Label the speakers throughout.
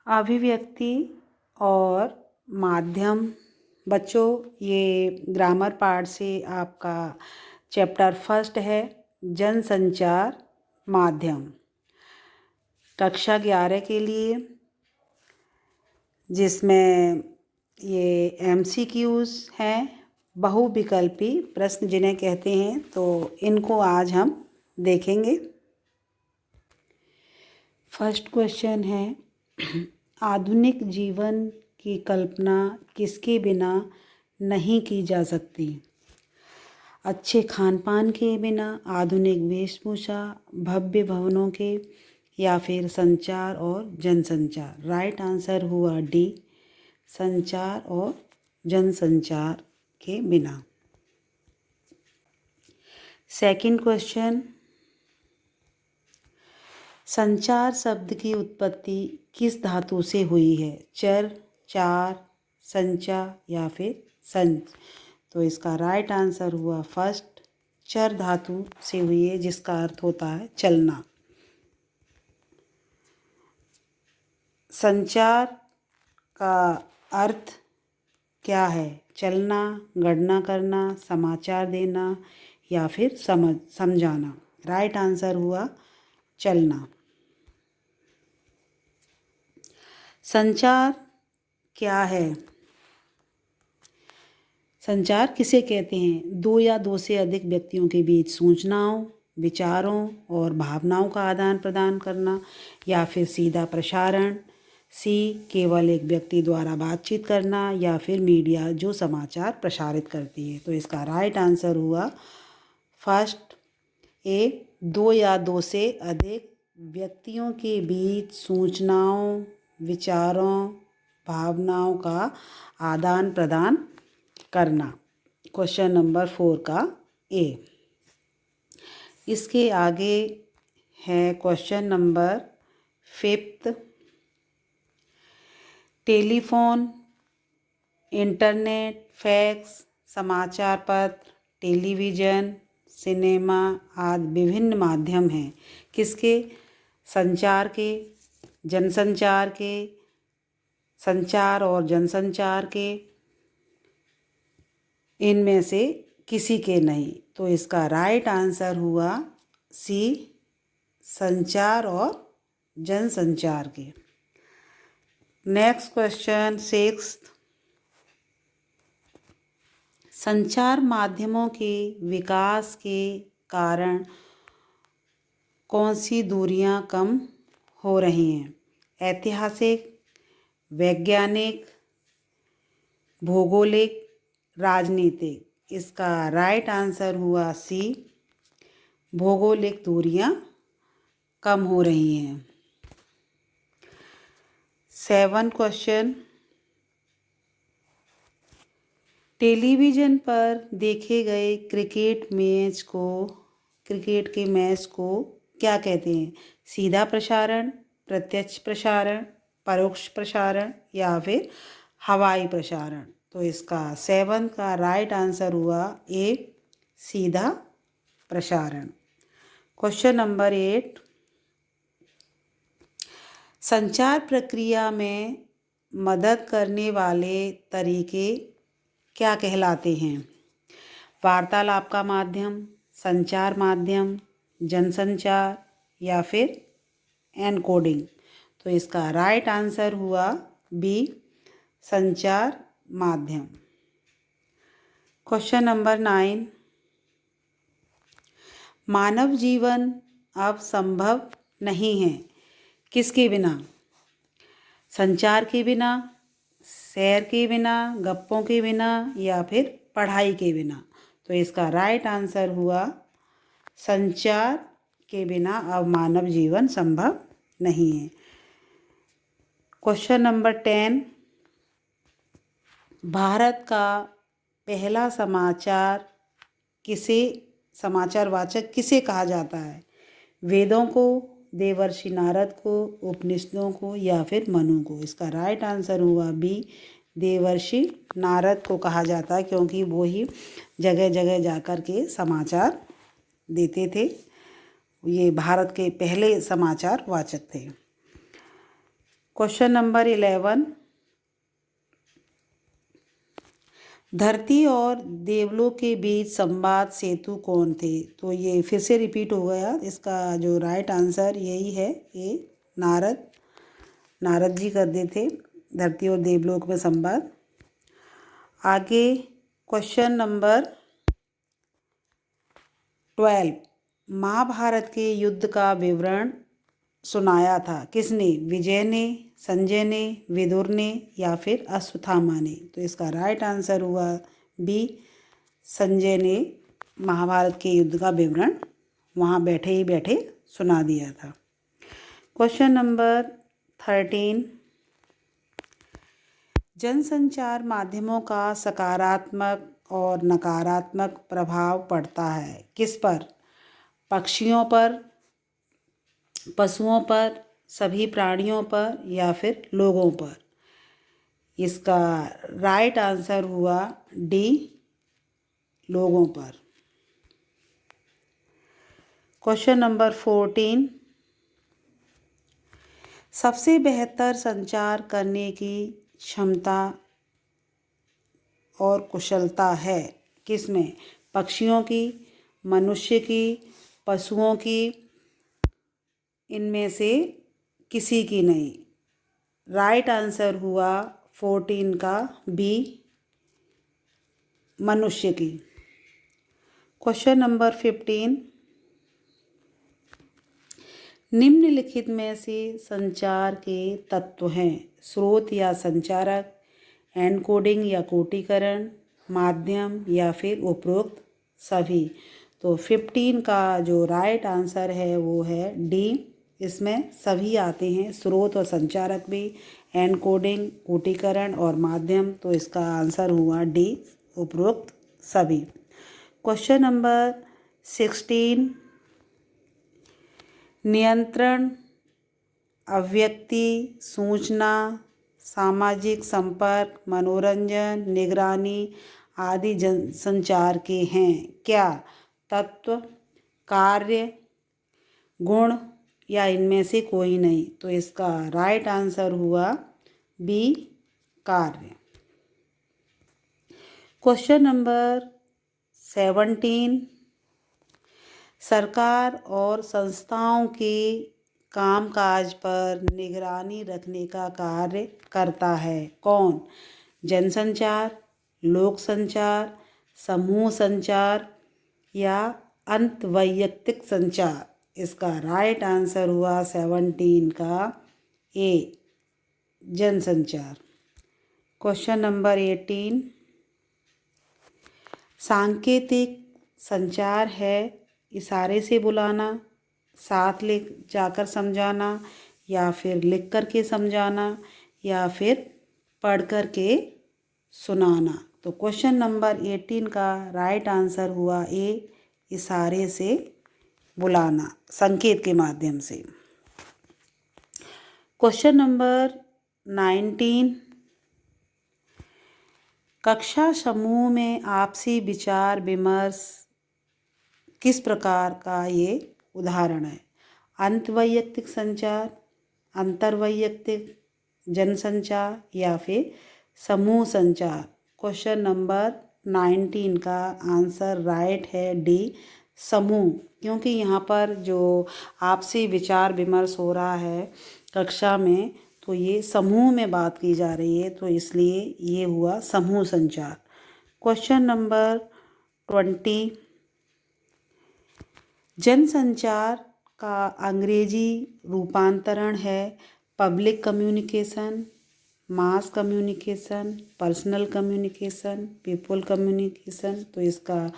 Speaker 1: अभिव्यक्ति और माध्यम। बच्चों, ये ग्रामर पार्ट से आपका चैप्टर फर्स्ट है, जनसंचार माध्यम, कक्षा 11 के लिए, जिसमें ये एमसीक्यूज़ हैं, बहुविकल्पी प्रश्न जिन्हें कहते हैं। तो इनको आज हम देखेंगे। फर्स्ट क्वेश्चन है, आधुनिक जीवन की कल्पना किसके बिना नहीं की जा सकती? अच्छे खान पान के बिना, आधुनिक वेशभूषा, भव्य भवनों के, या फिर संचार और जनसंचार। राइट आंसर हुआ डी, संचार और जनसंचार के बिना। सेकंड क्वेश्चन, संचार शब्द की उत्पत्ति किस धातु से हुई है? चर, चार, संचा या फिर संच। तो इसका राइट आंसर हुआ फर्स्ट, चर धातु से हुई है, जिसका अर्थ होता है चलना। संचार का अर्थ क्या है? चलना, गणना करना, समाचार देना या फिर समझाना। राइट आंसर हुआ चलना। संचार क्या है? संचार किसे कहते हैं? दो या दो से अधिक व्यक्तियों के बीच सूचनाओं, विचारों और भावनाओं का आदान प्रदान करना, या फिर सीधा प्रसारण। सी, केवल एक व्यक्ति द्वारा बातचीत करना, या फिर मीडिया जो समाचार प्रसारित करती है। तो इसका राइट आंसर हुआ फर्स्ट ए, दो या दो से अधिक व्यक्तियों के बीच सूचनाओं, विचारों, भावनाओं का आदान प्रदान करना। क्वेश्चन नंबर 4 का ए। इसके आगे है question number 5। Telephone, internet, fax, समाचार पत्र, टेलीविज़न, सिनेमा आदि विभिन्न माध्यम हैं। किसके? संचार के, जनसंचार के, संचार और जनसंचार के, इनमें से किसी के नहीं। तो इसका राइट आंसर हुआ सी, संचार और जनसंचार के। Next question 6। संचार माध्यमों के विकास के कारण कौन सी दूरियां कम हो रही हैं? ऐतिहासिक, वैज्ञानिक, भौगोलिक, राजनीतिक। इसका राइट आंसर हुआ सी, भौगोलिक दूरियां कम हो रही हैं। 7 क्वेश्चन, टेलीविज़न पर देखे गए क्रिकेट के मैच को क्या कहते हैं? सीधा प्रसारण, प्रत्यक्ष प्रसारण, परोक्ष प्रसारण या फिर हवाई प्रसारण। तो इसका 7 का राइट आंसर हुआ ए, सीधा प्रसारण। क्वेश्चन नंबर 8, संचार प्रक्रिया में मदद करने वाले तरीके क्या कहलाते हैं? वार्तालाप का माध्यम, संचार माध्यम, जनसंचार या फिर एनकोडिंग। तो इसका राइट आंसर हुआ बी, संचार माध्यम। क्वेश्चन नंबर 9, मानव जीवन अब संभव नहीं है किसके बिना? संचार के बिना, सैर के बिना, गप्पों के बिना या फिर पढ़ाई के बिना। तो इसका राइट आंसर हुआ संचार के बिना अब मानव जीवन संभव नहीं है। क्वेश्चन नंबर 10, भारत का पहला समाचारवाचक किसे कहा जाता है? वेदों को, देवर्षि नारद को, उपनिषदों को या फिर मनु को। इसका राइट आंसर हुआ बी, देवर्षि नारद को कहा जाता है, क्योंकि वो ही जगह जगह जाकर के समाचार देते थे। ये भारत के पहले समाचार वाचक थे। क्वेश्चन नंबर 11, धरती और देवलोक के बीच संवाद सेतु कौन थे? तो ये फिर से रिपीट हो गया, इसका जो राइट आंसर यही है, ये नारद जी करते थे धरती और देवलोक में संवाद। आगे क्वेश्चन नंबर 12, महाभारत के युद्ध का विवरण सुनाया था किसने? विजय ने, संजय ने, विदुर ने या फिर अश्वत्थामा ने? तो इसका राइट आंसर हुआ बी, संजय ने महाभारत के युद्ध का विवरण वहाँ बैठे ही बैठे सुना दिया था। क्वेश्चन नंबर 13, जनसंचार माध्यमों का सकारात्मक और नकारात्मक प्रभाव पड़ता है किस पर? पक्षियों पर, पशुओं पर, सभी प्राणियों पर या फिर लोगों पर? इसका राइट आंसर हुआ डी, लोगों पर। क्वेश्चन नंबर 14, सबसे बेहतर संचार करने की क्षमता और कुशलता है किसमें? पक्षियों की, मनुष्य की, पशुओं की, इनमें से किसी की नहीं। राइट आंसर हुआ 14 का बी, मनुष्य की। क्वेश्चन नंबर 15, निम्नलिखित में से संचार के तत्व हैं? स्रोत या संचारक, एनकोडिंग या कोटीकरण, माध्यम या फिर उपरोक्त सभी? तो 15 का जो राइट आंसर है वो है डी, इसमें सभी आते हैं, स्रोत और संचारक भी, एनकोडिंग, कोटीकरण और माध्यम। तो इसका आंसर हुआ डी, उपरोक्त सभी। क्वेश्चन नंबर 16, नियंत्रण, अभिव्यक्ति, सूचना, सामाजिक संपर्क, मनोरंजन, निगरानी आदि जनसंचार के हैं क्या? तत्व, कार्य, गुण या इनमें से कोई नहीं? तो इसका राइट आंसर हुआ बी, कार्य। क्वेश्चन नंबर 17, सरकार और संस्थाओं के कामकाज पर निगरानी रखने का कार्य करता है कौन? जनसंचार, लोक संचार, समूह संचार या अंतवैयक्तिक संचार? इसका राइट आंसर हुआ 17 का ए, जनसंचार। क्वेश्चन नंबर 18, सांकेतिक संचार है इशारे से बुलाना, साथ ले जाकर समझाना या फिर लिख कर के समझाना या फिर पढ़ कर के सुनाना? तो क्वेश्चन नंबर 18 का राइट आंसर हुआ ए, इशारे से बुलाना, संकेत के माध्यम से। क्वेश्चन नंबर 19, कक्षा समूह में आपसी विचार विमर्श किस प्रकार का ये उदाहरण है? अंतवैयक्तिक संचार, अंतर्वैयक्तिक, जनसंचार या फिर समूह संचार? क्वेश्चन नंबर 19 का आंसर राइट है डी, समूह, क्योंकि यहाँ पर जो आपसी विचार विमर्श हो रहा है कक्षा में, तो ये समूह में बात की जा रही है, तो इसलिए ये हुआ समूह संचार। क्वेश्चन नंबर 20, जनसंचार का अंग्रेजी रूपांतरण है public communication, mass communication, personal communication, people communication? तो इसका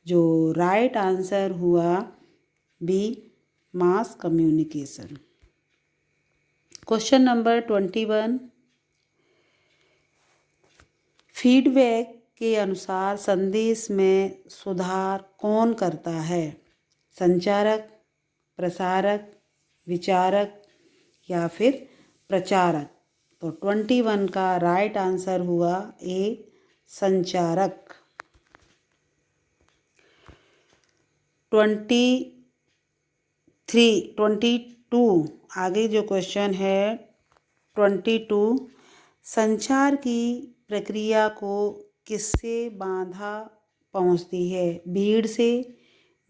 Speaker 1: जो राइट आंसर हुआ B, mass communication. Question number 21, feedback के अनुसार संदेश में सुधार कौन करता है? संचारक, प्रसारक, विचारक या फिर प्रचारक? तो 21 का राइट आंसर हुआ ए, संचारक। 22 आगे जो क्वेश्चन है 22 संचार की प्रक्रिया को किससे बाधा पहुंचती है? भीड़ से,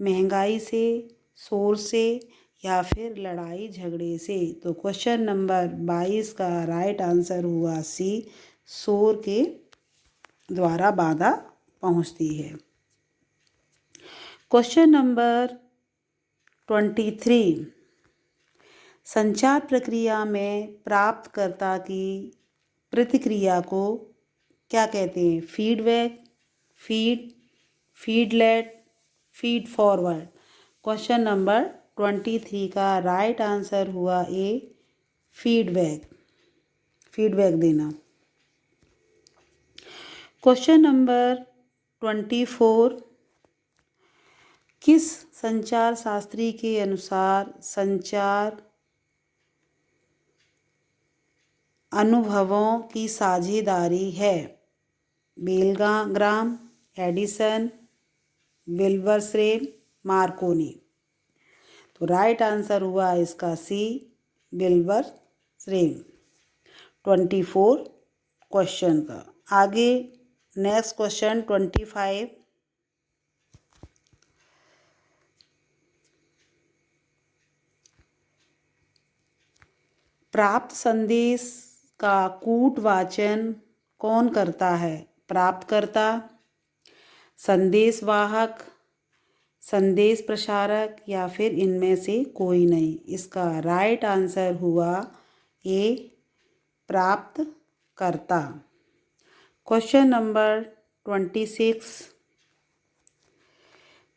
Speaker 1: महंगाई से, शोर से या फिर लड़ाई झगड़े से? तो क्वेश्चन नंबर 22 का राइट आंसर हुआ सी, शोर के द्वारा बाधा पहुंचती है। क्वेश्चन नंबर 23 संचार प्रक्रिया में प्राप्तकर्ता की प्रतिक्रिया को क्या कहते हैं? Feedback, feed, feedlet, feed forward. Question number 23 का राइट आंसर हुआ ए, फीडबैक, फीडबैक देना। क्वेश्चन नंबर 24 किस संचार शास्त्री के अनुसार संचार अनुभवों की साझेदारी है? Bell Graham, Edison, Wilbur Schramm, Marconi. तो राइट आंसर हुआ इसका सी, विल्बर्सरेम। 24 क्वेश्चन का। आगे नेक्स्ट क्वेश्चन 25 प्राप्त संदेश का कूट वाचन कौन करता है? प्राप्तकर्ता, संदेशवाहक, संदेश प्रसारक या फिर इनमें से कोई नहीं? इसका राइट आंसर हुआ ए, प्राप्तकर्ता। क्वेश्चन नंबर 26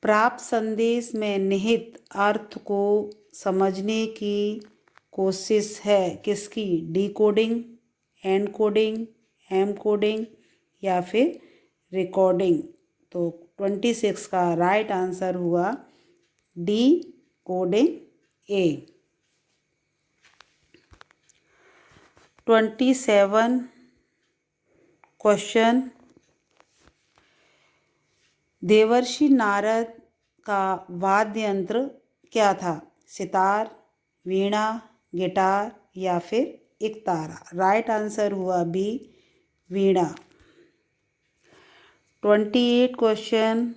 Speaker 1: प्राप्त संदेश में निहित अर्थ को समझने की कोशिश है किसकी? डिकोडिंग, एनकोडिंग, एमकोडिंग या फिर रिकॉर्डिंग? तो 26 का राइट आंसर हुआ डी, कोडिंग ए। 27 क्वेश्चन देवर्षि नारद का वाद्य यंत्र क्या था? सितार, वीणा, गिटार या फिर एकतारा? राइट आंसर हुआ बी, वीणा। 28 क्वेश्चन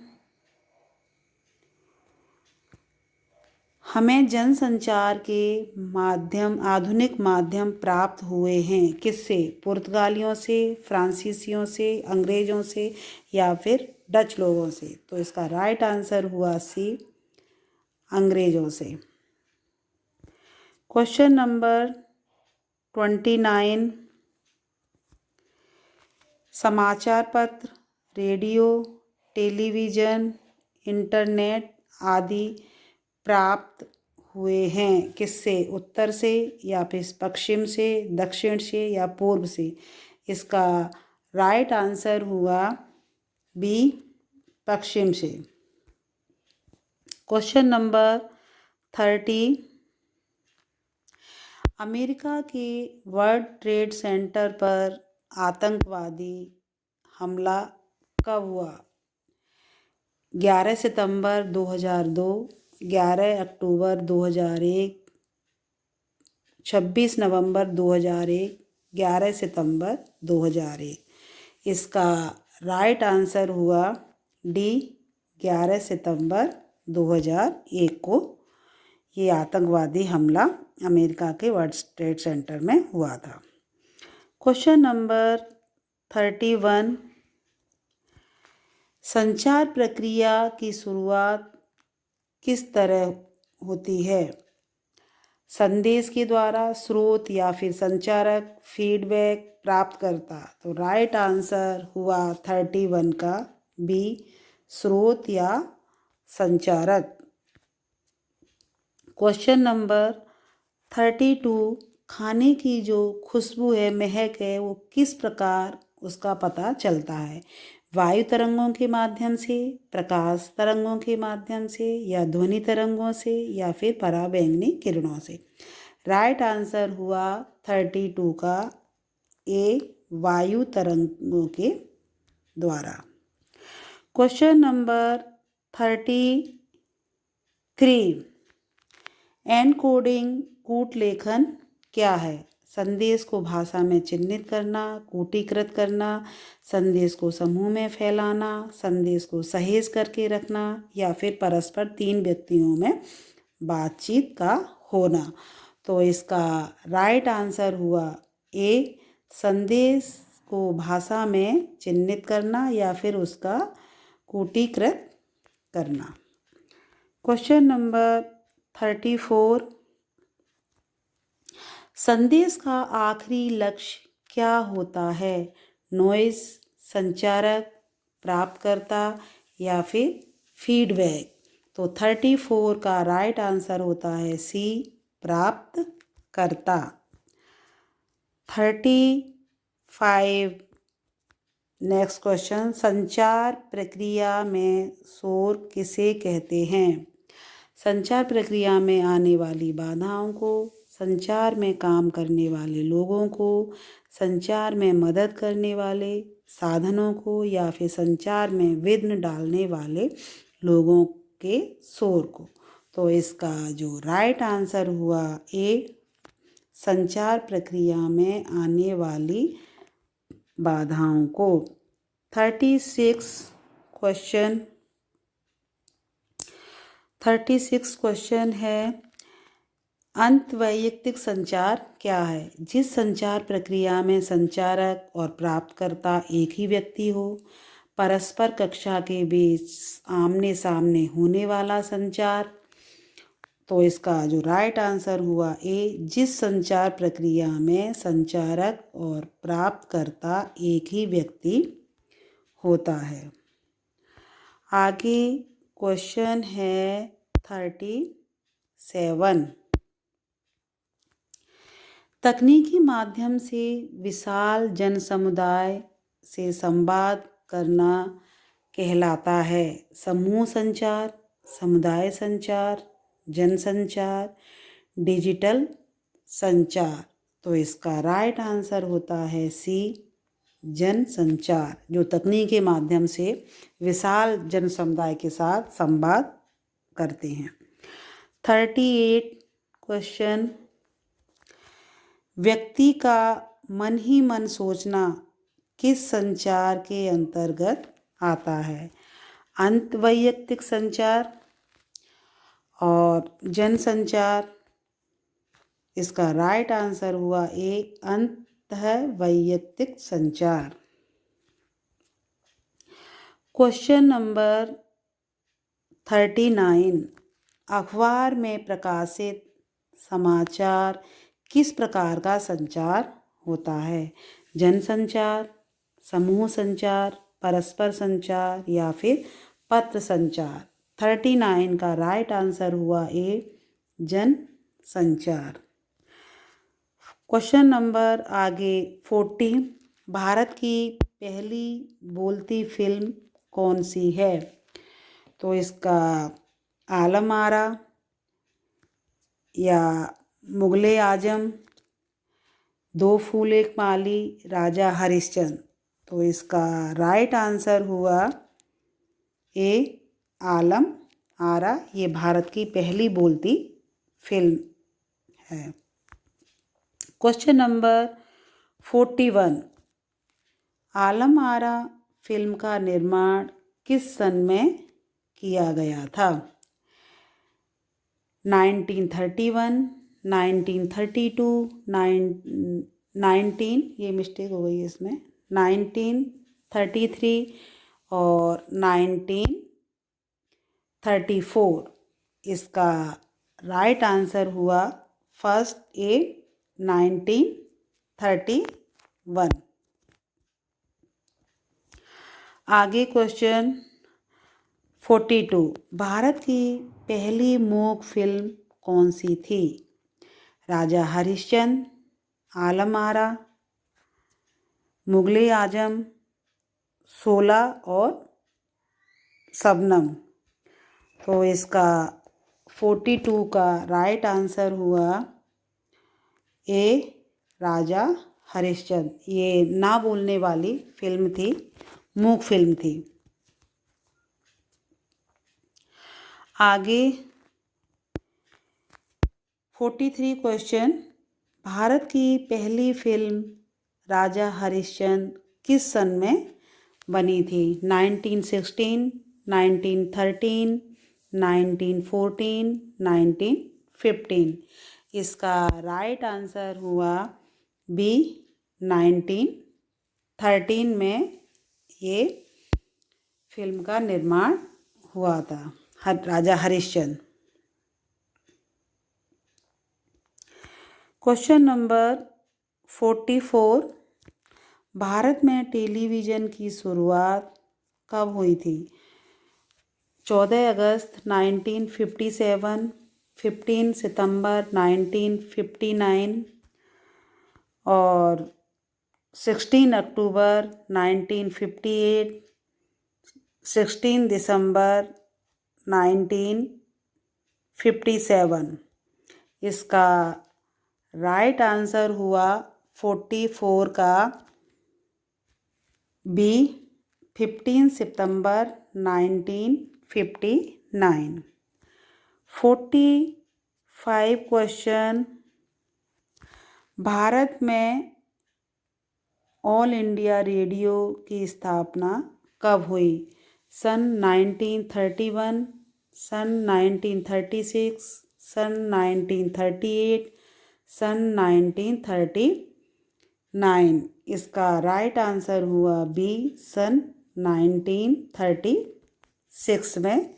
Speaker 1: हमें जनसंचार के माध्यम, आधुनिक माध्यम प्राप्त हुए हैं किससे? पुर्तगालियों से, फ्रांसीसियों से, अंग्रेजों से या फिर डच लोगों से? तो इसका राइट आंसर हुआ सी, अंग्रेजों से। क्वेश्चन नंबर 29 समाचार पत्र, रेडियो, टेलीविज़न, इंटरनेट आदि प्राप्त हुए हैं किससे? उत्तर से या फिर पश्चिम से, दक्षिण से या पूर्व से? इसका राइट आंसर हुआ बी, पश्चिम से। क्वेश्चन नंबर 30 अमेरिका के वर्ल्ड ट्रेड सेंटर पर आतंकवादी हमला कब हुआ? 11 सितंबर 2002, 11 अक्टूबर 2001, 26 नवंबर 2001, 11 सितंबर 2001? इसका राइट आंसर हुआ डी, 11 सितंबर 2001 को ये आतंकवादी हमला अमेरिका के वर्ल्ड ट्रेड सेंटर में हुआ था। क्वेश्चन नंबर 31 संचार प्रक्रिया की शुरुआत किस तरह होती है? संदेश के द्वारा, स्रोत या फिर संचारक, फीडबैक, प्राप्तकर्ता? तो राइट आंसर हुआ 31 का बी, स्रोत या संचारक। क्वेश्चन नंबर 32 खाने की जो खुशबू है, महक है, वो किस प्रकार उसका पता चलता है? वायु तरंगों के माध्यम से, प्रकाश तरंगों के माध्यम से या ध्वनि तरंगों से या फिर पराबैंगनी किरणों से? राइट आंसर हुआ 32 का ए, वायु तरंगों के द्वारा। क्वेश्चन नंबर 33 एनकोडिंग कूट लेखन क्या है? संदेश को भाषा में चिह्नित करना, कूटीकृत करना, संदेश को समूह में फैलाना, संदेश को सहेज करके रखना या फिर परस्पर तीन व्यक्तियों में बातचीत का होना। तो इसका राइट आंसर हुआ ए, संदेश को भाषा में चिह्नित करना या फिर उसका कूटीकृत करना। क्वेश्चन नंबर 34, संदेश का आखिरी लक्ष्य क्या होता है? नॉइज, संचारक, प्राप्तकर्ता या फिर फीडबैक। तो 34 का राइट आंसर होता है सी, प्राप्तकर्ता। 35, नेक्स्ट क्वेश्चन, संचार प्रक्रिया में शोर किसे कहते हैं? संचार प्रक्रिया में आने वाली बाधाओं को, संचार में काम करने वाले लोगों को, संचार में मदद करने वाले साधनों को या फिर संचार में विघ्न डालने वाले लोगों के शोर को। तो इसका जो राइट आंसर हुआ ए, संचार प्रक्रिया में आने वाली बाधाओं को। 36 क्वेश्चन है, अंतर्वैयक्तिक संचार क्या है? जिस संचार प्रक्रिया में संचारक और प्राप्तकर्ता एक ही व्यक्ति हो, परस्पर कक्षा के बीच आमने सामने होने वाला संचार। तो इसका जो राइट आंसर हुआ ए, जिस संचार प्रक्रिया में संचारक और प्राप्तकर्ता एक ही व्यक्ति होता है। आगे क्वेश्चन है 37, तकनीकी माध्यम से विशाल जन समुदाय से संवाद करना कहलाता है समूह संचार, समुदाय संचार, जनसंचार, डिजिटल संचार। तो इसका राइट आंसर होता है सी, जनसंचार, जो तकनीक के माध्यम से विशाल जन समुदाय के साथ संवाद करते हैं। 38 क्वेश्चन, व्यक्ति का मन ही मन सोचना किस संचार के अंतर्गत आता है? अंतर्वैयक्तिक संचार और जनसंचार। इसका राइट आंसर हुआ ए, अंतर्वैयक्तिक संचार। क्वेश्चन नंबर 39, अखबार में प्रकाशित समाचार किस प्रकार का संचार होता है? जनसंचार, समूह संचार, परस्पर संचार या फिर पत्र संचार। 39 का राइट आंसर हुआ ए, जन संचार। क्वेश्चन नंबर आगे 40, भारत की पहली बोलती फिल्म कौन सी है? तो इसका आलम आरा या मुगले आजम, दो फूल एक माली, राजा हरिश्चंद्र। तो इसका राइट आंसर हुआ ए, आलम आरा। ये भारत की पहली बोलती फिल्म है। Question number 41, Alam Ara film का निर्माण किस सन में किया गया था? 1931, 1932, 19, ये मिस्टेक हो गई है इसमें, 1933 और 1934। इसका राइट आंसर हुआ फर्स्ट ए, 1931। आगे क्वेश्चन 42, भारत की पहली मूक फिल्म कौन सी थी? राजा हरिश्चंद्र, आलम आरा, मुगले आजम, शोला और शबनम। तो इसका 42 का राइट आंसर हुआ ए, राजा हरिश्चंद्र। ये ना बोलने वाली फिल्म थी, मूक फिल्म थी। आगे 43 क्वेश्चन, भारत की पहली फिल्म राजा हरिश्चंद्र किस सन में बनी थी? 1916, 1913, 1914, 1915। इसका राइट आंसर हुआ बी, 1913 में ये फिल्म का निर्माण हुआ था, राजा हरिश्चंद्र। क्वेश्चन नंबर 44, भारत में टेलीविज़न की शुरुआत कब हुई थी? 14 अगस्त 1957, 15 सितंबर 1959 और 16 अक्टूबर 1958, 16 दिसंबर 1957। इसका राइट आंसर हुआ 44 का बी, 15 सितंबर 1959। 45 क्वेश्चन, भारत में ऑल इंडिया रेडियो की स्थापना कब हुई? सन 1931, सन 1936, सन 1938, सन 1939। इसका राइट आंसर हुआ बी, सन 1936 में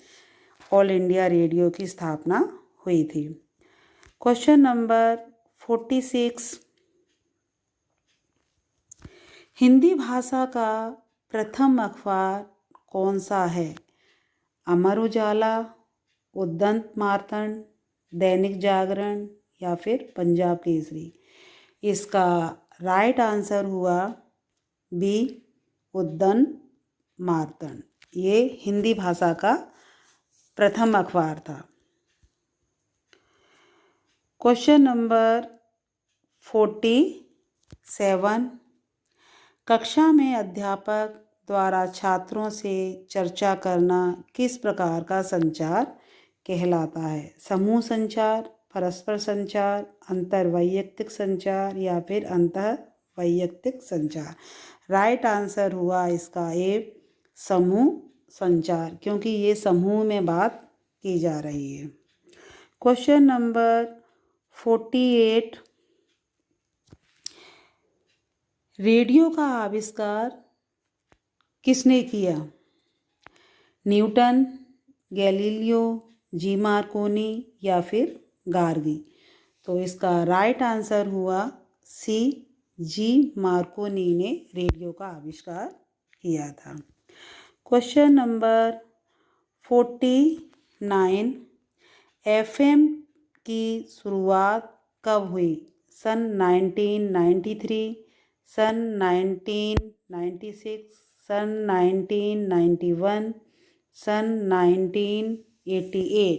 Speaker 1: ऑल इंडिया रेडियो की स्थापना हुई थी। क्वेश्चन नंबर 46, हिंदी भाषा का प्रथम अखबार कौन सा है? अमर उजाला, उद्दंत मार्तंड, दैनिक जागरण या फिर पंजाब केसरी। इसका राइट आंसर हुआ बी, उद्दंत मार्तंड। ये हिंदी भाषा का प्रथम अखबार था। क्वेश्चन नंबर 47, कक्षा में अध्यापक द्वारा छात्रों से चर्चा करना किस प्रकार का संचार कहलाता है? समूह संचार, परस्पर संचार, अंतर्वैयक्तिक संचार या फिर अंतर्वैयक्तिक संचार। राइट आंसर हुआ इसका ए, समूह संचार, क्योंकि ये समूह में बात की जा रही है। क्वेश्चन नंबर 48, रेडियो का आविष्कार किसने किया? न्यूटन, गैलीलियो, जी मार्कोनी या फिर गार्गी। तो इसका राइट आंसर हुआ सी, जी मार्कोनी ने रेडियो का आविष्कार किया था। क्वेश्चन नंबर 49, एफएम की शुरुआत कब हुई? सन 1993, सन 1996, सन 1991, सन 1988।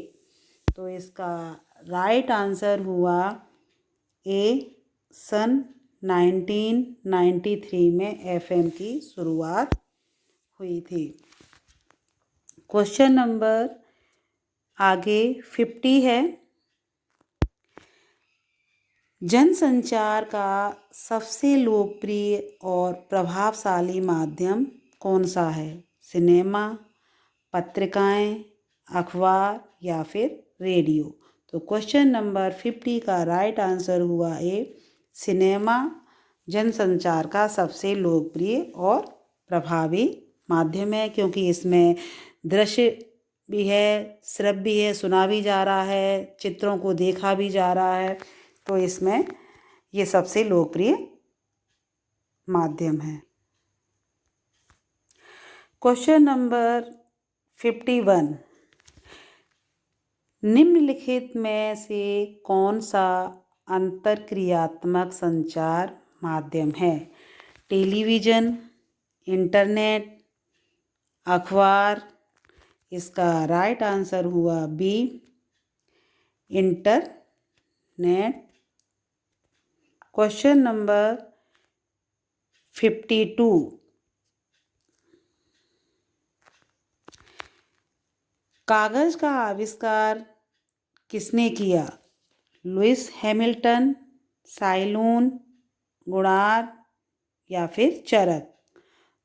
Speaker 1: तो इसका राइट आंसर हुआ ए, सन 1993 में एफएम की शुरुआत हुई थी। क्वेश्चन नंबर आगे 50 है, जनसंचार का सबसे लोकप्रिय और प्रभावशाली माध्यम कौन सा है? सिनेमा, पत्रिकाएं, अखबार या फिर रेडियो। तो क्वेश्चन नंबर 50 का राइट आंसर हुआ ए, सिनेमा जनसंचार का सबसे लोकप्रिय और प्रभावी माध्यम है, क्योंकि इसमें दृश्य भी है, श्रव्य भी है, सुना भी जा रहा है, चित्रों को देखा भी जा रहा है। तो इसमें ये सबसे लोकप्रिय माध्यम है। क्वेश्चन नंबर 51, निम्नलिखित में से कौन सा अंतरक्रियात्मक संचार माध्यम है? टेलीविज़न, इंटरनेट, अखबार। इसका राइट आंसर हुआ बी, इंटरनेट। क्वेश्चन नंबर 52, कागज का आविष्कार किसने किया? लुइस हैमिल्टन, साइलून, गुणार या फिर चरक।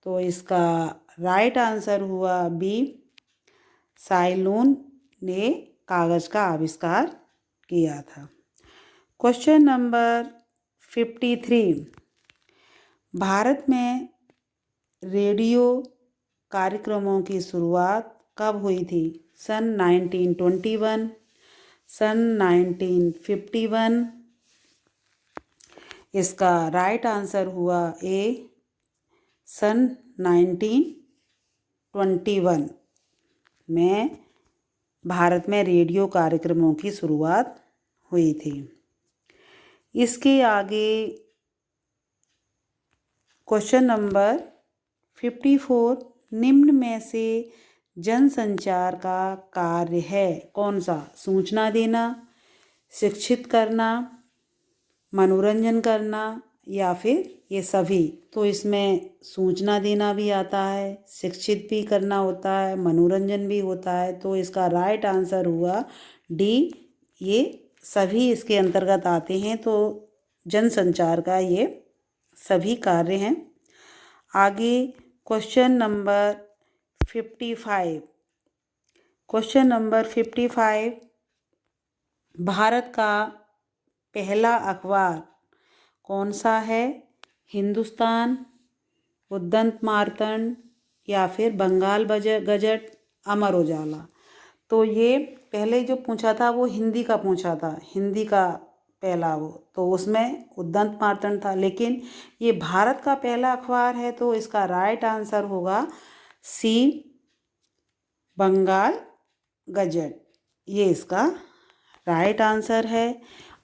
Speaker 1: तो इसका राइट आंसर हुआ बी, साइलून ने कागज़ का आविष्कार किया था। क्वेश्चन नंबर 53, भारत में रेडियो कार्यक्रमों की शुरुआत कब हुई थी? सन 1921, सन 1951। इसका राइट आंसर हुआ ए, सन 1921 में भारत में रेडियो कार्यक्रमों की शुरुआत हुई थी। इसके आगे क्वेश्चन नंबर 54, निम्न में से जनसंचार का कार्य है कौन सा? सूचना देना, शिक्षित करना, मनोरंजन करना या फिर ये सभी। तो इसमें सूचना देना भी आता है, शिक्षित भी करना होता है, मनोरंजन भी होता है। तो इसका राइट आंसर हुआ डी, ये सभी इसके अंतर्गत आते हैं। तो जनसंचार का ये सभी कार्य हैं। आगे question number 55, question number 55, Bharat का पहला अखबार कौन सा है? हिंदुस्तान, उद्यंत मार्तंड या फिर बंगाल गजट, अमर उजाला। तो ये पहले जो पूछा था वो हिंदी का पूछा था, हिंदी का पहला वो, तो उसमें उद्यंत मार्तंड था। लेकिन ये भारत का पहला अखबार है तो इसका राइट आंसर होगा सी, बंगाल गजट। ये इसका राइट आंसर है।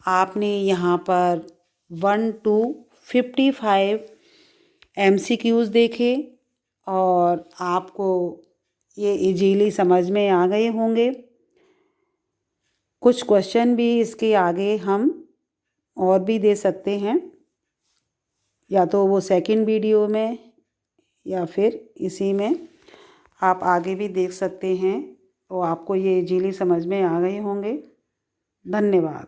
Speaker 1: आपने यहाँ पर 1 to 55 MCQs देखे और आपको ये इजीली समझ में आ गए होंगे। कुछ क्वेश्चन भी इसके आगे हम और भी दे सकते हैं, या तो वो सेकंड वीडियो में या फिर इसी में आप आगे भी देख सकते हैं। तो आपको ये इजीली समझ में आ गए होंगे। धन्यवाद।